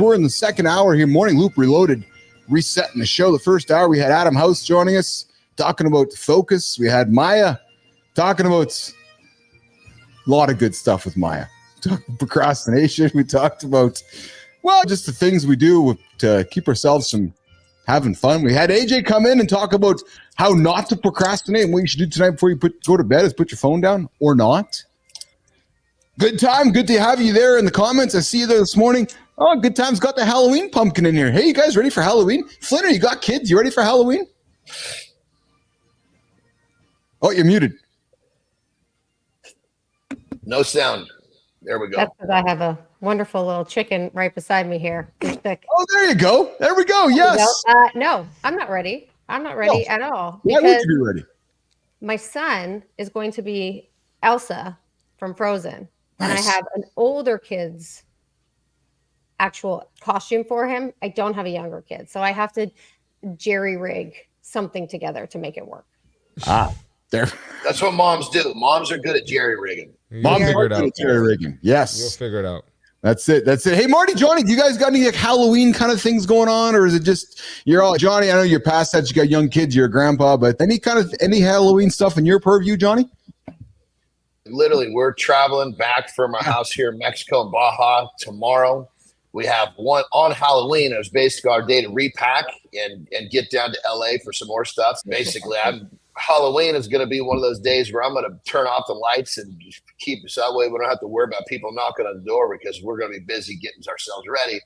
We're in the second hour here, Morning Loop Reloaded, resetting the show. The first hour, we had Adam House joining us, talking about focus. We had Maya talking about a lot of good stuff with Maya. We talked about procrastination. We talked about, well, just the things we do to keep ourselves from having fun. We had AJ come in and talk about how not to procrastinate and what you should do tonight before you go to bed is put your phone down or not. Good time. Good to have you there in the comments. I see you there this morning. Oh, Good Time's got the Halloween pumpkin in here. Hey, you guys ready for Halloween? Flinner, you got kids? You ready for Halloween? Oh, you're muted. No sound. There we go. That's because I have a wonderful little chicken right beside me here. Oh, there you go. There we go. Yes. No, I'm not ready. I'm not ready at all. Why would you be ready? My son is going to be Elsa from Frozen. Nice. And I have an older kid's actual costume for him. I don't have a younger kid. So I have to jerry rig something together to make it work. There. That's what moms do. Moms are good at jerry rigging. Moms are good at jerry rigging. Yes. You'll figure it out. That's it. Hey, Marty, Johnny, do you guys got any like Halloween kind of things going on? Or is it just, you're all, Johnny, I know you're past that. You got young kids, you're a grandpa, but any Halloween stuff in your purview, Johnny? Literally, we're traveling back from our house here in Mexico and Baja tomorrow. We have one on Halloween. It was basically our day to repack and get down to LA for some more stuff. Basically, Halloween is going to be one of those days where I'm going to turn off the lights and just keep us that way. We don't have to worry about people knocking on the door because we're going to be busy getting ourselves ready.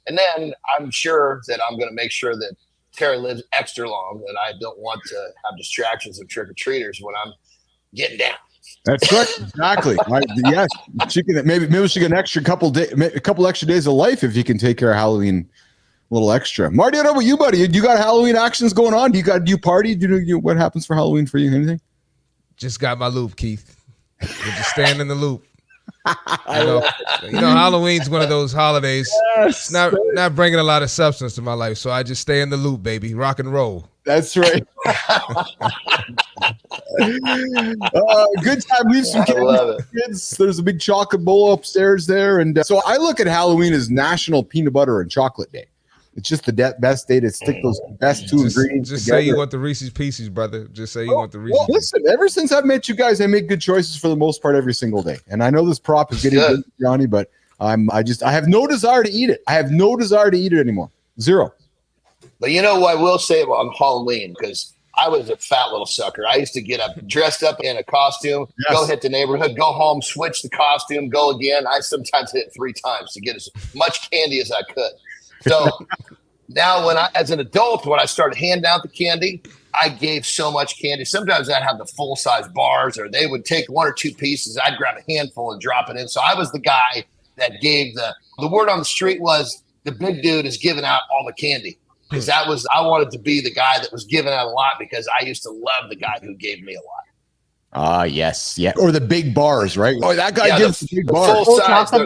And then I'm sure that I'm going to make sure that Tara lives extra long, and I don't want to have distractions of trick-or-treaters when I'm getting down. That's right. Exactly. Yes. She can maybe she get an extra a couple extra days of life if you can take care of Halloween a little extra. Marty, I don't know about you, buddy. You got Halloween actions going on? Do you party? What happens for Halloween for you? Anything? Just got my loop, Keith. We're just staying in the loop. You know, Halloween's one of those holidays. Yes. It's not bringing a lot of substance to my life, so I just stay in the loop, baby. Rock and roll. That's right. Good time. Leave some kids. There's a big chocolate bowl upstairs there. And so I look at Halloween as National Peanut Butter and Chocolate Day. It's just the best day to stick those best two ingredients Just together. say you want the Reese's Pieces, brother. Just say you want the Reese's. Well, listen, ever since I've met you guys, I make good choices for the most part every single day. And I know this prop is getting good, Johnny, but I have no desire to eat it. I have no desire to eat it anymore. Zero. But you know what I will say on Halloween, because I was a fat little sucker. I used to get up, dressed up in a costume, go hit the neighborhood, go home, switch the costume, go again. I sometimes hit it 3 times to get as much candy as I could. So now as an adult, when I started handing out the candy, I gave so much candy. Sometimes I'd have the full-size bars, or they would take 1 or 2 pieces. I'd grab a handful and drop it in. So I was the guy that gave the word on the street was the big dude is giving out all the candy. Because I wanted to be the guy that was giving out a lot because I used to love the guy who gave me a lot. Yes. Yeah. Or the big bars, right? Oh, that guy gives the big bars. Full size, the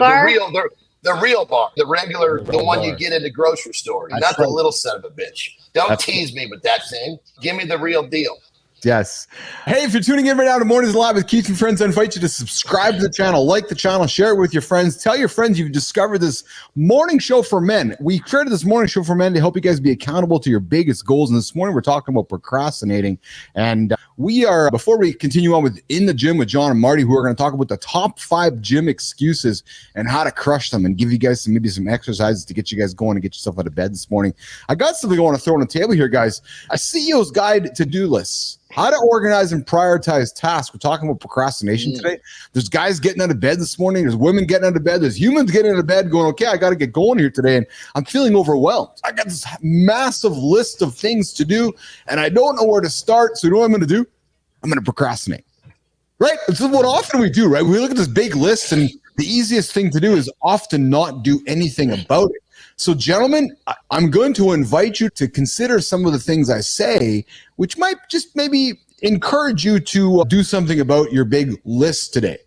real bar, the regular, the one you get in the grocery store, not the little son of a bitch. Don't tease me with that thing. Give me the real deal. Yes. Hey, if you're tuning in right now to Mornings Live with Keith and Friends, I invite you to subscribe to the channel, like the channel, share it with your friends. Tell your friends you've discovered this morning show for men. We created this morning show for men to help you guys be accountable to your biggest goals. And this morning we're talking about procrastinating. And before we continue on with In the Gym with John and Marty, who are going to talk about the top 5 gym excuses and how to crush them and give you guys maybe some exercises to get you guys going and get yourself out of bed this morning. I got something I want to throw on the table here, guys. A CEO's guide to do lists. How to organize and prioritize tasks. We're talking about procrastination today. There's guys getting out of bed this morning. There's women getting out of bed. There's humans getting out of bed going, okay, I got to get going here today. And I'm feeling overwhelmed. I got this massive list of things to do, and I don't know where to start. So you know what I'm going to do? I'm going to procrastinate. Right? This is what often we do, right? We look at this big list, and the easiest thing to do is often not do anything about it. So, gentlemen, I'm going to invite you to consider some of the things I say, which might just maybe encourage you to do something about your big list today.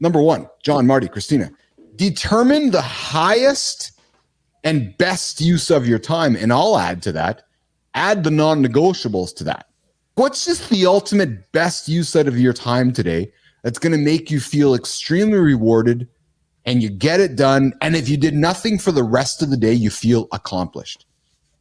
Number 1, John, Marty, Christina, determine the highest and best use of your time. And I'll add to that, add the non-negotiables to that. What's just the ultimate best use out of your time today that's going to make you feel extremely rewarded and you get it done. And if you did nothing for the rest of the day, you feel accomplished.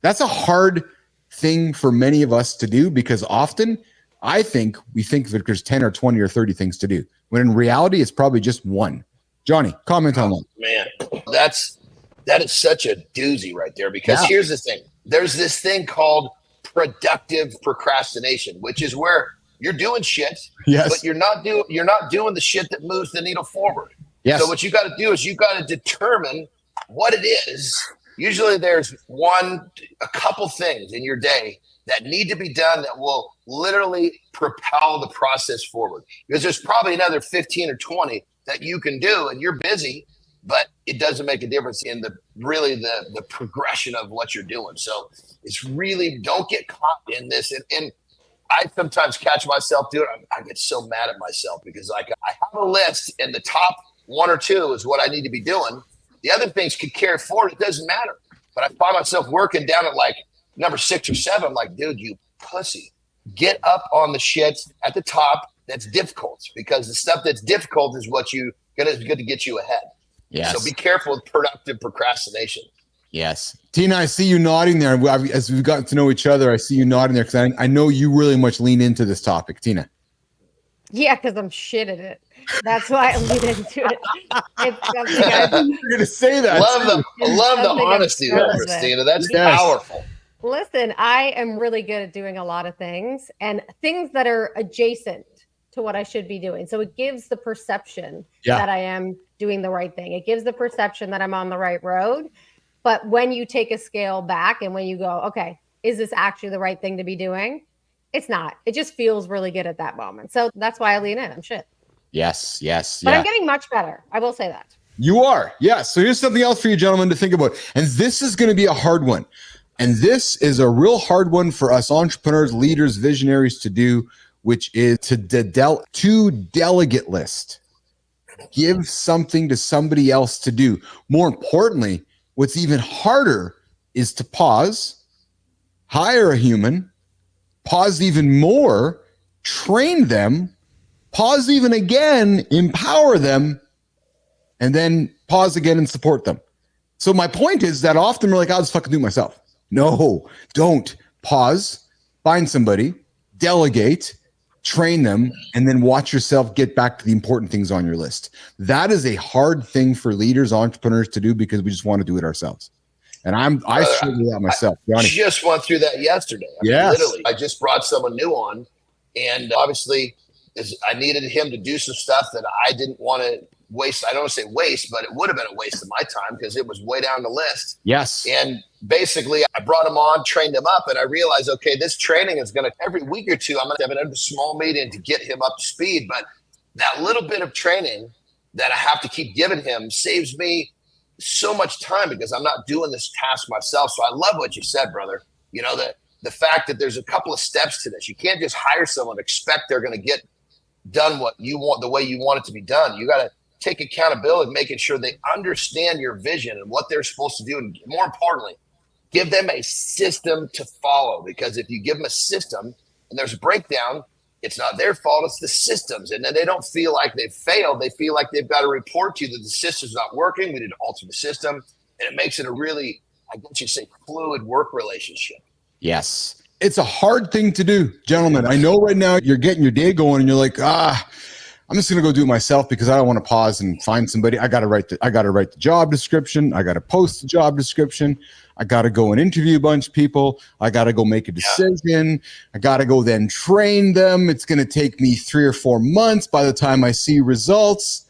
That's a hard thing for many of us to do, because often I think we think that there's 10 or 20 or 30 things to do, when in reality, it's probably just one. Johnny, comment on that. Man, that is such a doozy right there, because here's the thing. There's this thing called productive procrastination, which is where you're doing shit, but you're not doing the shit that moves the needle forward. Yes. So what you got to do is you got to determine what it is. Usually there's a couple things in your day that need to be done that will literally propel the process forward, because there's probably another 15 or 20 that you can do, and you're busy, but it doesn't make a difference in the progression of what you're doing. So it's really, don't get caught in this. And I sometimes catch myself doing it. I get so mad at myself, because like I have a list and the top 1 or 2 is what I need to be doing. The other things could carry forward. It doesn't matter. But I find myself working down at like number 6 or 7. I'm like, dude, you pussy. Get up on the shit at the top that's difficult, because the stuff that's difficult is what is going to get you ahead. Yes. So be careful with productive procrastination. Yes. Tina, I see you nodding there. As we've gotten to know each other, I see you nodding there, because I know you really much lean into this topic. Tina. Yeah, because I'm shit at it. That's why I lean into it. It's something you're going to say that. Love the honesty there, Christina. That's powerful. Listen, I am really good at doing a lot of things, and things that are adjacent to what I should be doing. So it gives the perception that I am doing the right thing. It gives the perception that I'm on the right road. But when you take a scale back and when you go, okay, is this actually the right thing to be doing? It's not. It just feels really good at that moment. So that's why I lean in. I'm shit. Yes. But I'm getting much better. I will say that. You are. Yes. So here's something else for you gentlemen to think about. And this is going to be a hard one. And this is a real hard one for us entrepreneurs, leaders, visionaries to do, which is to delegate list. Give something to somebody else to do. More importantly, what's even harder is to pause, hire a human, pause even more, train them, pause even again, empower them, and then pause again and support them. So my point is that often we're like, I'll just fucking do it myself. No, don't. Pause, find somebody, delegate, train them, and then watch yourself get back to the important things on your list. That is a hard thing for leaders, entrepreneurs to do, because we just want to do it ourselves. And I struggle with that myself. I just went through that yesterday. Literally, I just brought someone new on, and obviously I needed him to do some stuff that I didn't want to waste. I don't want to say waste, but it would have been a waste of my time, because it was way down the list. Yes. And basically I brought him on, trained him up, and I realized, okay, this training is going to, every week or two, I'm going to have a small meeting to get him up to speed. But that little bit of training that I have to keep giving him saves me so much time, because I'm not doing this task myself. So I love what you said, brother. You know, the fact that there's a couple of steps to this. You can't just hire someone and expect they're going to get done what you want, the way you want it to be done. You got to take accountability, making sure they understand your vision and what they're supposed to do. And more importantly, give them a system to follow, because if you give them a system and there's a breakdown, it's not their fault, it's the systems. And then they don't feel like they've failed. They feel like they've got to report to you that the system's not working. We need to alter the system. And it makes it a really, I guess you say, fluid work relationship. Yes. It's a hard thing to do, gentlemen. I know right now you're getting your day going and you're like, I'm just going to go do it myself, because I don't want to pause and find somebody. I got to write the job description. I got to post the job description. I got to go and interview a bunch of people. I got to go make a decision. I got to go then train them. It's going to take me 3 or 4 months by the time I see results.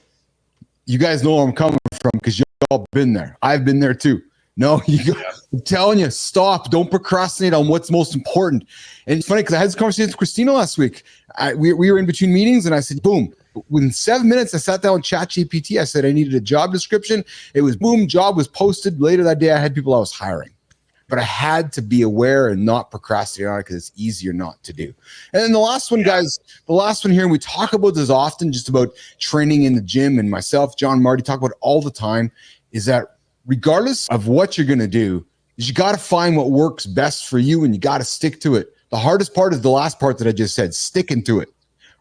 You guys know where I'm coming from, because you've all been there. I've been there too. No, I'm telling you, stop. Don't procrastinate on what's most important. And it's funny, because I had this conversation with Christina last week. We were in between meetings, and I said, boom. Within 7 minutes, I sat down with ChatGPT. I said I needed a job description. It was boom, job was posted. Later that day, I had people I was hiring. But I had to be aware and not procrastinate on it, because it's easier not to do. And then the last one, guys, the last one here, and we talk about this often, just about training in the gym, and myself, John, Marty, talk about it all the time, is that regardless of what you're going to do, is you got to find what works best for you, and you got to stick to it. The hardest part is the last part that I just said, sticking to it.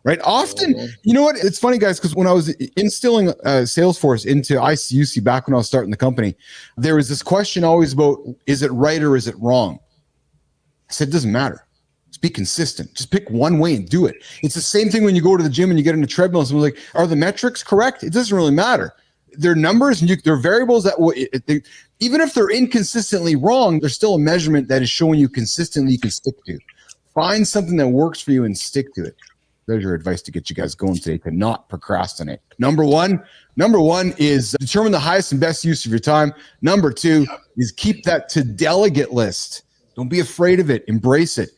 right? Often, you know what? It's funny, guys, because when I was instilling Salesforce into ICUC back when I was starting the company, there was this question always about, is it right or is it wrong? I said, it doesn't matter. Just be consistent. Just pick one way and do it. It's the same thing when you go to the gym and you get in a treadmill and someone's like, are the metrics correct? It doesn't really matter. They're numbers and they're variables that even if they're inconsistently wrong, there's still a measurement that is showing you consistently you can stick to. Find something that works for you and stick to it. There's your advice to get you guys going today to not procrastinate. Number one is determine the highest and best use of your time. Number 2 is keep that to delegate list. Don't be afraid of it. Embrace it.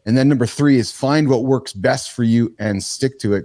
And then number 3 is find what works best for you and stick to it.